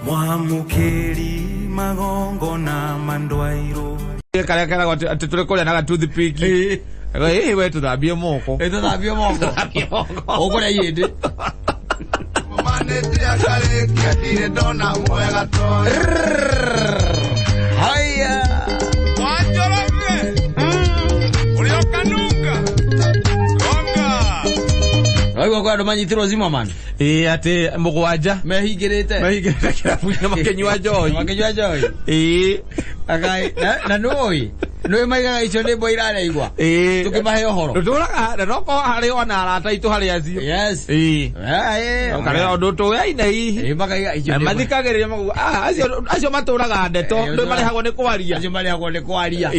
Mwamukeri magongo na mandwairo. Kala atutule na toothpick. Wetu thabie moko. Thabie moko. Okora yende. Manete akale kiatire dona mwega to. Haya. Wanjolonge. Uliokanuka. Gonga. Aiwa kwa domanyitiro zima man. Ate mugwaja. Mehigirete kirabu makenywa joy. Makenywa joy. Akai na noi. Noi maiga icho ne boirara igwa. Tukimahe ohoro. Turaga na roko hari ona arata itu hari acio. Yes. Kare ondo to ya inai. Maka icho. Mathikageria magu acio maturaga ndeto. Ndoi mari hago ne kwaria. Acio mari hago ne kwaria.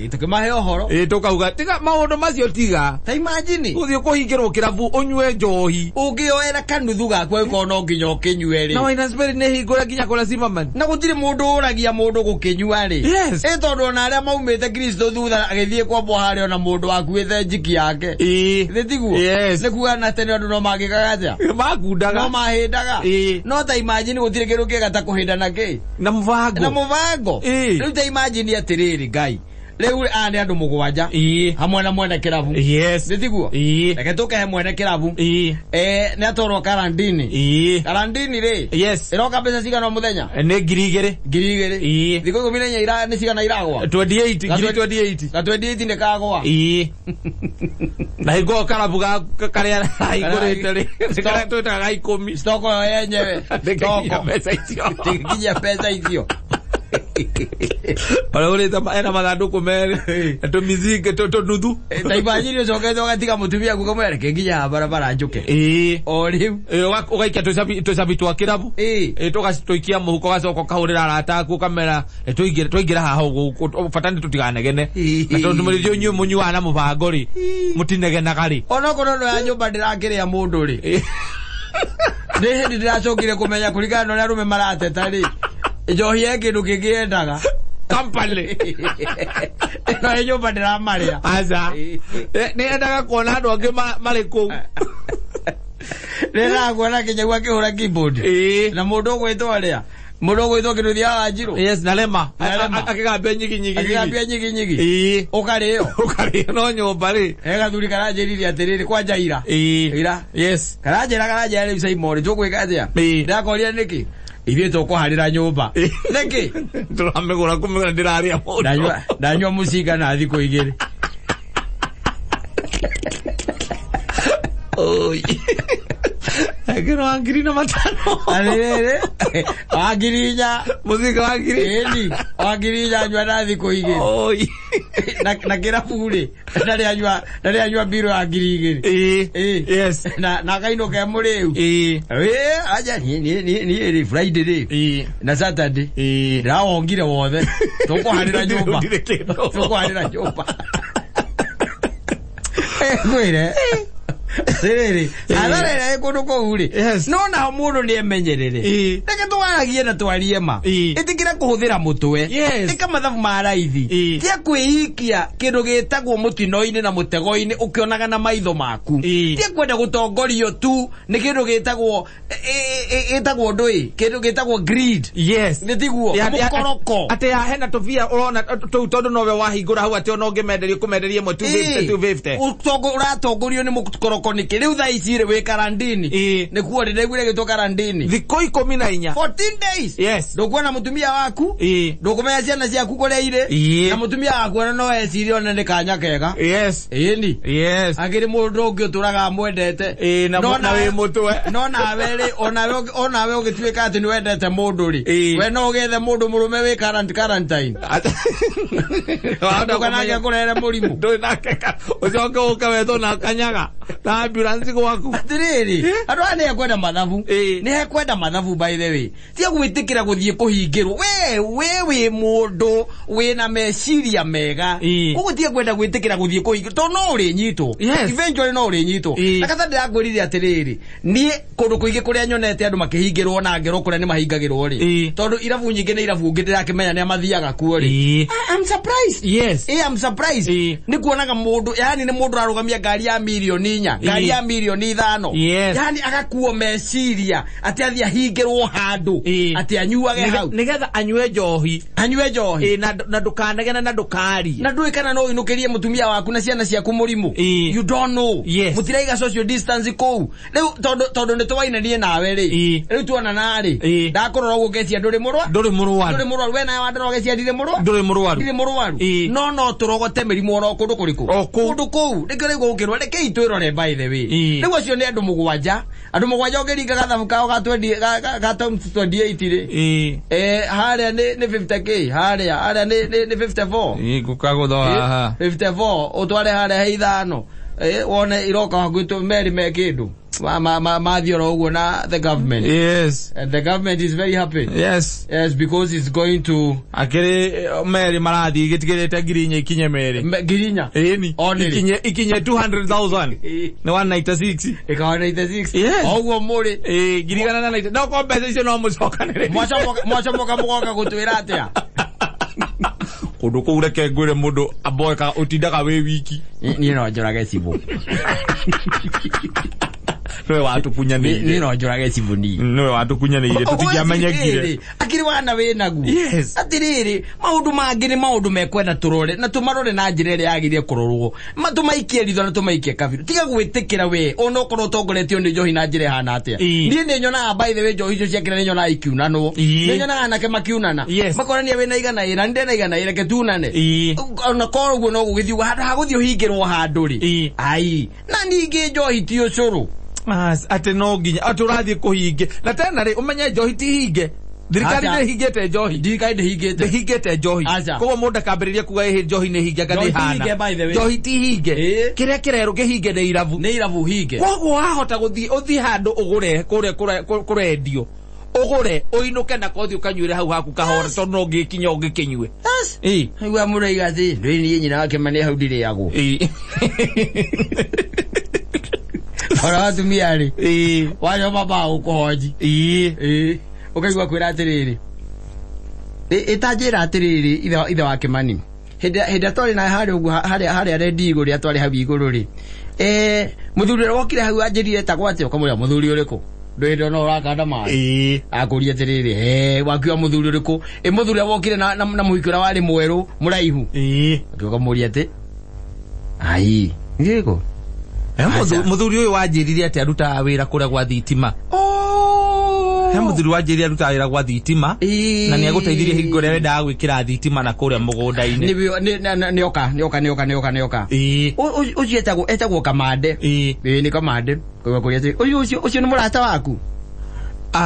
Tukimahe ohoro. Tukauga tiga maundu macio tiga. Ta imagine. Uthio kuhingirwo kirabu unywe njohi. Ungioera kanuthu gakwe ko no nginya kinywe ri. Na wina spirit ne hingura nginya kula Zimmerman. Na gutire mundu uragia mundu gukinywa ri. Yes. Tondu na aria maumite Kristo thutha agithie kwa bohari ona mundu akuite njiki yake. Thitiguo. Yes. Ne kuga na tene andu no magikagatia. Makundaga. No mahindaga. No ta imagine gutire kindu kigata kuhindana ki. Na muvango. Riu ta imagine atiriri Ngai. Leu ane andu mugwanja hamwe na mwene kirabu. Yes. Thitiguo. Reke tuke mwene kirabu. Ne atorwo karantini. Karantini ri. Yes. Iroka pesa cigana muthenya? Ne ngiri igiri. Thiko 14 ira ni cigana iragwa? 28 ngiri 28. Ka 28 ne kagwa. Na igo karabu ga karia igorete ri. Sikara tuta ga 10. Stoko yenyewe. Stoko pesa icio. Tikinya pesa icio. Para uleta era maganduku mere to mizike to nuthu taibajiri cokete ugatika mutumia ku kamwe reke nginya barabara njuke oriu ugaikia tucabi twa kirabu tugacitoikia muhuko gacoko kahurira arata ku kamera tuingira haho fatani tutiganegene na tondu muri nyu munywa na mubango ri mutinegenaga ri ona kono no ya nyumba ndirakiria mundu ri ne hindi ndacokire kumenya kurigana na rume marateta ri Johi yake ndukigiendaga kampale na hiyo badala maria aza ni endaga kuona andu angi mari ku rera kuona kinyagwa kihura keyboard na mundu gwitwa ria mundu gwitwa kiruthia wa Njiro. Yes na lema akigambia nyigi ukario no nyumba ri ega thuri karanjiriria atiriri kwa Jaira yes karanjira ri Simon tugwika atia ndakoria niki Ibi toko harira nyumba. Niki? Turamegura kumegura ndiraria mundu. Ndanywa musika na thiko igiri. Oi. Agero angiri na matano. Alele. Agirinya musika wangiri. Eni. Agirinya nywa na thiko igiri. Oi. Na kira fugure. Ndari anywa biro agiri igiri. Yes. Na kaino ke muriu. Aja ni Friday day. Na Saturday. Raongire wothe. Toko harira nyumba. Toko harira nyumba. Kwire. Serere. Ararere kunuko uri. No na mundu ni emenyerere. Reke twaragie na twarie ma. Itikira kuhuthira mutwe. Tika mathabu ma raithi. Tia kwihikia kindu gitagwo mutino-ini na mutego-ini ukionaga na maitho maku. Tia kwenda gutongorio tu ni kindu gitagwo ndui. Kindu gitagwo greed. Yes. Nitiguo mukoroko. Ate ya hena tovia urona tondu nowe wahingura hau ati ona ungimenderio kumenderia mwe 250. Utongo uratongorio ni mukoroko niki riu tha icire wi karantini ni kuo ndegwire gitwa karantini thiko 14 14 days. Yes. Ndukuona mutumia waku ndukumenya ciana ciaku kuria ire na mutumia waku ona no ecirie ona ni kanya kega. Yes. Indi. Yes. Agiri mundu ungi uturaga mwendete na wi mutwe no nawe ri onawe ugituika ati ni wendete mundu ri we no ugethe mundu murume wi quarantine kana kurere murimu ndo nakeka ucoke ukawetho na kanyaga na ambulance gwaku atiriri andu ane ekwenda mathabu ni ekwenda mathabu by the way tia gwitikira guthie kuhingirwo we mundu we na meciria mega ugutie kwenda gwitikira guthie kuhingirwo to no uri nyito eventually no uri nyito akatha ndiragwirire atiriri ni kundu kuingi kuria nyonete andu makihingirwo na ngero kuria ni mahingagirwo ri tondu irabu nyingi ni irabu ngi ndirakimenya ni amathiaga kuo ri I'm surprised. Yes. I'm surprised. Ni kuonaga mundu yani ni mundu arugamia ngari ya milioni 4 ngari ya milioni 5 yani agakuo meciria ati athia hingirwo handu ati anyuage hau nigetha anyue njohi na ndukanegena na ndukari na ndui kana no inukirie mutumia waku na ciana ciaku murimu you don't know mutiraiga social distance kou riu tondu nitwaina nie nawe ri riu tuona nari ndakorora uguo gecia nduri murwaru we na wandora gecia nduri murwaru no turogote mirimu oro kundu kuriku kundu kou nikire gukirwa reke itwirore by the way riu acio ni andu mugwanja ongeringa gathamu kao ga 28 ri haria ni 50k haria ni 54 gukagutho haha 54 utware haria he ithano wone iroka hakuito meri me kindu mathioro uguo na the government and the government is very happy because it's going to akiri meri marathi gitigirite ngirinya ikinye meri ngirinya ikinye 200,000 ni 196 ikawa 96 oguo muri ngirigana na no compensation no mucokanire mwacomoka mugoka gutwira atia kundu kureke ngwire mundu aboeka utindaga we wiki ni no njorage cibu Nwe watu kunyanire nino njorage cibuni nwe watu kunyanire tutigiamenyekire akiri wana we nagu atiriri maundu mangi ni maundu mekwenda turore na tumarore na njirere yagirie kurorwo matumaikie ritho na tumaikie kabiru tiga gwitikira we onokorwo tongoretio ni njohi na njire hana atia nie ni nyona by the way njohi icio ciakira ni nyona ikiunano ni nyona anake makiunana makorania we na igana ira ndena na igana ira ketunane ona korwo no gugithiuga handu haguthio hingirwo handu ri ai na ningi njohi ti ucuru ate no ginya aturathie kuhinge na tena ri umenye njohi ti hinge thirikari ni hingete njohi hingete njohi koguo mundu akambiriria kuga ehe njohi ni hinge ngani hana njohi ti hinge kiria kireru kihinge ni irabu hinge koguo wahota guthie handu ugure kurendio ugure uinuke na kothi ukanyuire hau haku kahora tondu no ngikinya ungikinyue igwa muraiga thi ndini nyina wake mane hau ndire yago ora atumia ri wayo baba ukohoji ukaigwa kwira atiriri itajira atiriri ithe wake mani heda tori na haria rendi iguri atwari hau iguru ri muthuri wokire hau anjirire ta gwate ukamura muthuri uriku ndwendo no urakanda mai akuria atiriri wakiwa muthuri uriku muthuri wokire na muhikura wari mweru muraihu ukamuria ati ai ngiko muthuri uyu wanjirire ati aruta wira kuria gwa thitima muthuri wanjirire aruta wira gwa thitima na ni aguteithirie hingo ria wendaga gwikira thitima na kuria mugunda-ini nioka ucio etagwo kamande ni kamande ucio ni murata waku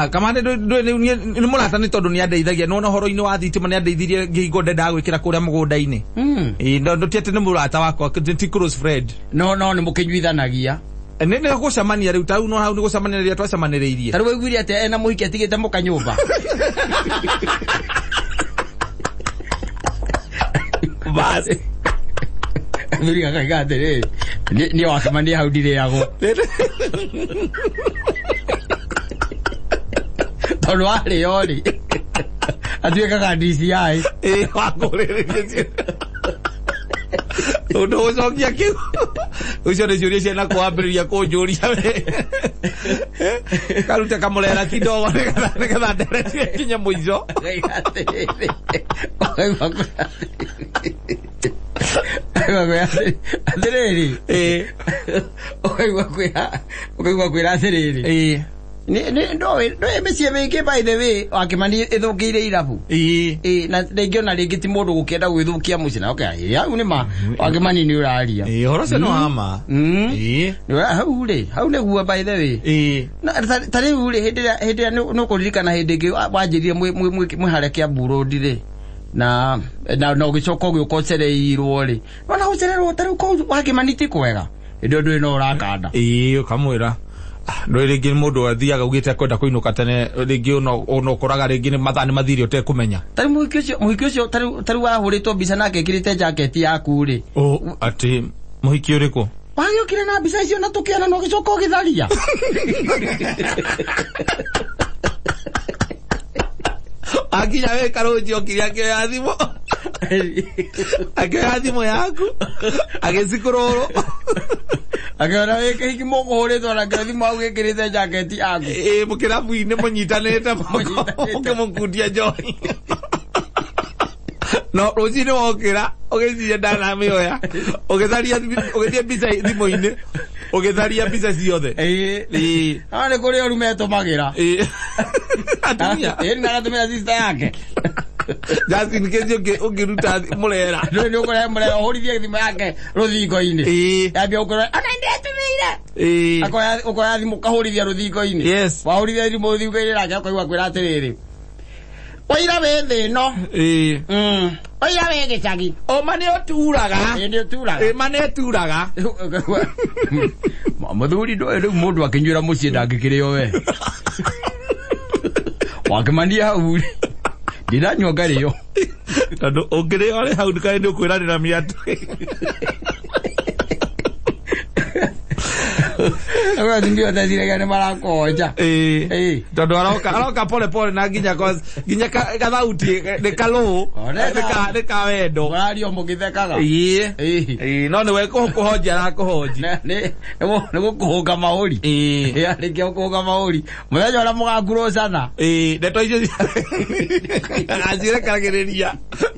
kamande ni murata ni tondu ni andeithagia no horo-ini wa thitima ni andeithirie ngihingo ndendaga gwikira kuria mugunda-ini ndo tiete ni murata wakwa ti close friend no ni mukinyuithanagia nene gucamania riu tau no hau ni gucamania ria twacamaniriirie taru wiguire ati ena muhiki atigite muka nyumba basi ndiriga kaigate ni wacamania hau ndire yago tondu wari yori atuikaga DCI wakuririe undu ucokia kiu ucio ni ciuria ciana kwambiriria kunjuria we karute kamurera kidogo nigetha nderetie kinya muico atiriri ukaigua kwira atiriri no mesie mingi by the way wakimani ithukire irabu na ringi ona ringi ti mundu gukienda gwithukia mucina okay hau ni ma wakimani ni uraria horo cio no hama hau niguo by the way na tari uri hindi no kuririkana hindi ingi wanjirire mwihare kia Burundi ri na no gicoka giokocereirwo ri wana ucererwo tari ko wakimani ti kwega ndio ndio no urakanda ukamwira ndo ringi mundu athiaga ugite kwenda kuinuka tene ringi ono koraga ringi ni mathani mathiri ote kumenya tari muhiki ucio tari wahuritwo mbica nake ekirite jacket yaku ri ati muhiki uriku wagi ukire na mbica icio na tukiana no gicoka ugitharia akinya we karoji okiria ke yathimo ake yathimo yaku agecikururu Akona weke hiki moko hore to na kathi mau gekirite jacket yaku. Mukirabu ine munyitanete mukimukutia joy. No, rũcinĩ wokĩra ũgĩciria ndana mĩoya ũgĩtharia mbica thimũ-inĩ ũgĩtharia mbica ciothe nĩ kũrĩ oru metũmagĩra atumia nĩagatũmĩra sister yake just in case ũngĩruta mũrera nĩ ũkũrehe mũrera ũhũrithie thimũ yake rũthingo-inĩ yambia ũkũrora ona ndĩatũmĩire ũkoya thimũ ũkahũrithia rũthingo-inĩ wahũrithia thimũ rũthingo-inĩ nake ũkaigua kwĩra atĩrĩrĩ oira wethe no oira wege chagi o mane oturaga ndio turaga mane oturaga mathuri ndo mundu akinywira mucie ndangikireo we wakimania hau ndinanywa ngario tondu ungireo ri hau ndikae ndi ukwiranira miatu Agora ndio tazira marakoja tondu aroka pole pole na ginya gathauti de kalo de kawendo radio mugithekaga no ni we kuhoja na kuhoji ne gukuhunga mauri ari kio kuhunga mauri muthenya ora mugakuro sana ndeto icio azire karagereria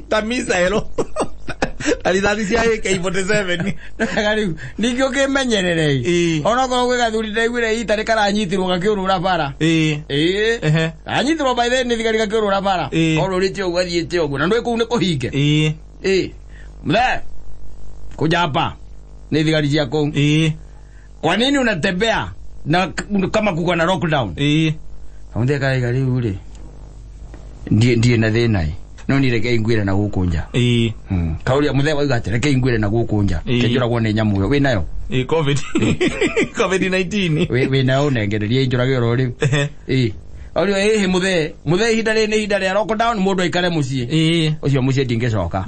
tamisa ero Alizadi cia AK47 Gariu nikio kimenyerere ona ko gwe gathuri ndaigwire ita rikaranyitirwo gakiurura bara anyitirwo by then thigari gakiurura bara ororite ogwa thiete ogwa na ndwe kuu ne kuhinge mle kujapa ni thigari cia kuu kwa nini unatembea na kama kuko na lockdown kaunde gari ule ndiye na thina no ni reke ingwire na gukunja kauria muthe wa igate reke ingwire na gukunja kenjuragwo ni nyamu we nayo COVID-19 we nayo nengereria injuragiro ro riu Oli muthe hinda ria lockdown mundu aikare mucie ucio mucie ndingecoka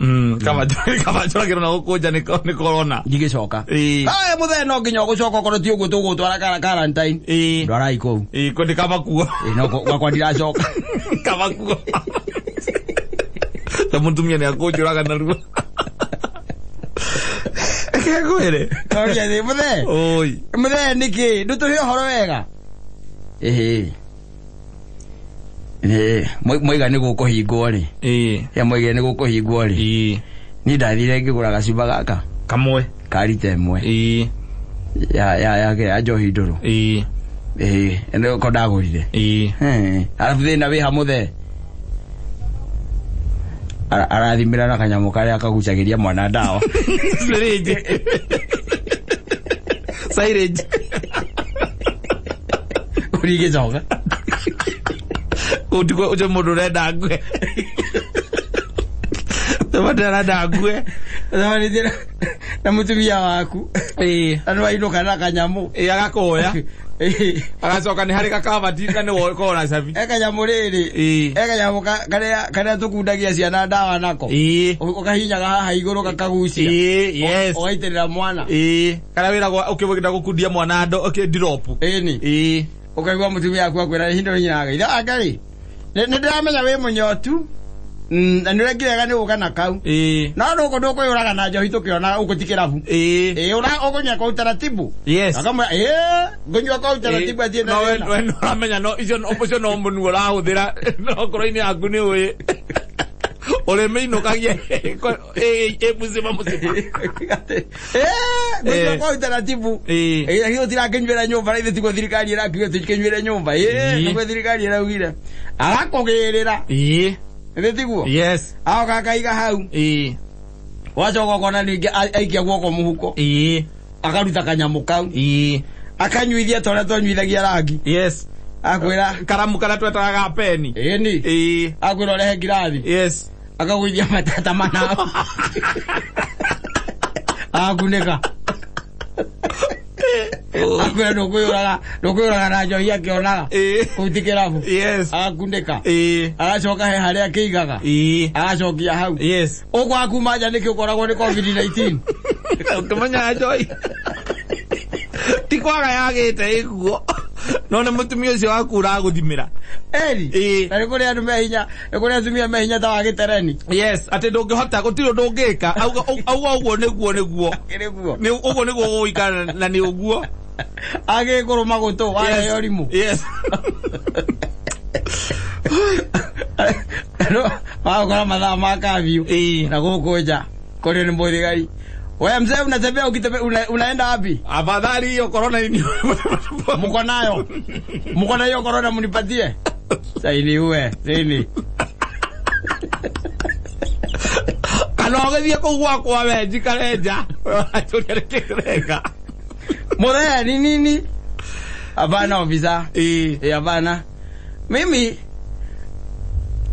kama choragiro na gukunja ni corona ndingecoka muthe no nginya gucoka korwo ti uguo tugutwara quarantine ndwarai kou kundi kama kuo no kwa ndiracoka kama kuo tamutumia ni akujuraga na ruo kegwere kauria ni muthe muthe niki ndutuhe horo wega moiga ni gukuhingwo ri ya moiga ni gukuhingwo ri ni ndathire ngigura gacumba gaka kamwe karite mwe ya njohi nduru ene ko ndagurire arabu thina wi ha muthe arathimira na kanyamu karia akagucagiria mwana ndawa silage urige joga utiko uje mundu renda ngwe tamadara ndangwe zamani dira na mutumia waku anu ainuka na kanyamu agakoya agacoka ni hari gakabati kane wokora cabi kanyamu riri kanyamu karia tukundagia ciana ndawa nako ukahinyaga haha iguru gakagucia yes ogaitirira mwana kana wira ukibugida gukundia mwana ndo drop ni ukaigwa mutumia waku akwira hindo nyinaga ira ngai ni ndiramenya we munyotu na niregire ni uka na kau na ndo ko yuraga na njohi tukiona ugutikirabu ura ogonya kwa utaratibu yes akama gonywa kwa utaratibu atie na we no ramenya no icio no munu ura huthira no koroini yaku ni we ole meino kagie muzima gonywa kwa utaratibu hiyo tirakenywera nyumba ile tiko thirikari irakiwe tukenywera nyumba no thirikari iraugire agakugerera Ndetiguo yes ao kakaiga hau wacoka kona ningi aikia guoko muhuko akaruta kanyamu kau akanyuithia toria tonyuithagia rangi yes akwira karamu kana twetaga peni ni akwira rehe ngirathi yes akagwithia matata manao akuneka akwira ndukuyuraga na njohi akionaga kutikirabu yes akundeka agacoka he haria kiigaga agacokia hau yes ugwaku manja niki ukoragwo ni COVID-19 ukamenya njohi tikwaga yagite iguo None mutumia ucio waku uraguthimira. Eri. Na kuri andu mehinya, kuri atumia mehinya ta wa gitereni. Yes, ati ndungihota gutiro ndungika. Auga uguo niguo. Niguo. Ni uguo niguo guikara na ni uguo. Age kuruma gutu wa yorimu. Yes. No, kora mathaa makavyu. Na gukuja. Kuri ni muthigari. Wewe mzee unatembea unaenda wapi? Afadhali hiyo corona ni mko nayo. Mko na hiyo corona mnipatie. Saini uwe, nini? Anogedia kugwa kwa wewe jikareja. Atukereka. Mora ni nini? Hapana ofisa. Hapana. Mimi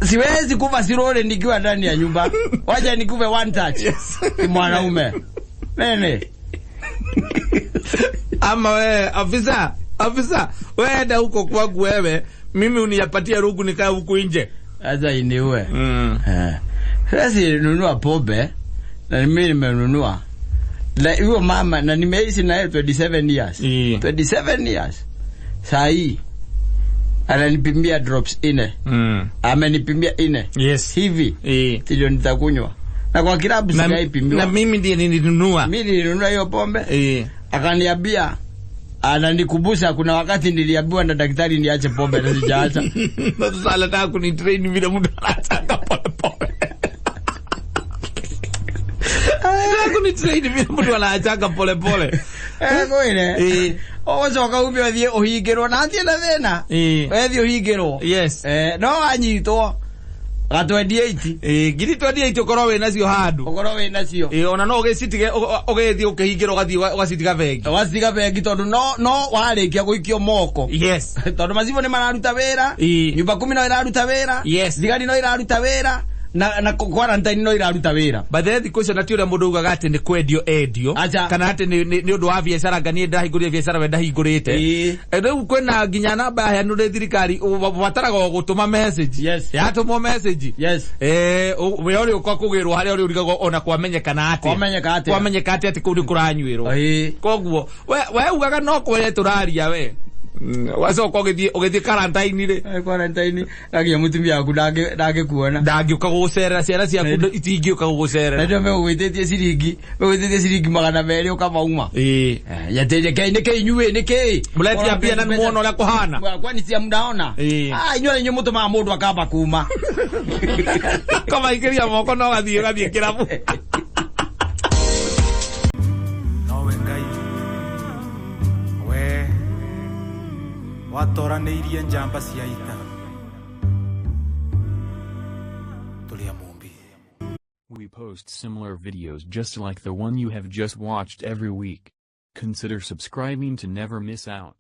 siwezi kuva sirole nikiwa ndani ya nyumba. Wacha nikuve one touch. Yes. Mwanaume. Nene. Ama wewe afisa wewe enda huko kwangu wewe, mimi uniyapatia rugu nikae huko nje. Sasa iniwe. Sasa nunua pombe na mimi nimenunua. Na hiyo mama na nimeishi na yeye 27 years. 27 years. Sahi ananipimia drops ine. Amenipimia ine. Yes. Hivi. Ndio nitakunywa. Na kwa kilabu sijaipimiwa. Na mimi ndiye nilinunua. Mimi nilinunua hiyo pombe. Akaniambia ananikumbusha kuna wakati niliambiwa na daktari niache pombe na sijaacha. Na sasa nataka kunitrain vile mtu anataka pole. Nataka kunitrain vile mtu anataka pole. Koine. Ozo kaumbe wathie uhingirwo na atie na thina. Wathie uhingirwo. Yes. No anyitwo. Ga 28. Giri 28 ukorwo we nacio handu. Ukorwo we nacio. Ona no ugicitige ugethie ukihingirwo gathie wacitiga bengi. Wacitiga bengi tondu no warikia guikio moko. Yes. Tondu mazibo ni mararuta wira. Nyumba 10 no iraruta wira. Yes. Thigari no iraruta wira. Na quarantine no iraruta wira. But the question na tiura mundu ugaga ati ni kwendio endio kana ati ni undu wa biashara ngani ndahingurire biashara we ndahingurite. Riu kwena nginya namba ya nure thirikari bataraga gutuma message. Yes. Yatumo message. Yes. We ori ukwa kugirwo hari ori urigago ona kwamenyekana ati ati kuri kuranyuirwo. Koguo we ugaga no kwere turaria we. Waso ugithie quarantine re. Quarantine agia mutumia yaku ndage kuona. Ndangiuka gucerera ciana ciaku itingiuka gucerera. Ndio me ugwitetie ciringi 200 ukamauma. Yateje ni kei nyue ni kei. Muletia pia na muono la kuhana. Kwani si mnaona? Inyole nyu mutu ma mundu akaba kuma. Kama ikiria moko no gathie kirabu. Watoranĩirie njamba cia ita tulia mumbi. We post similar videos just like the one you have just watched every week. Consider subscribing to never miss out.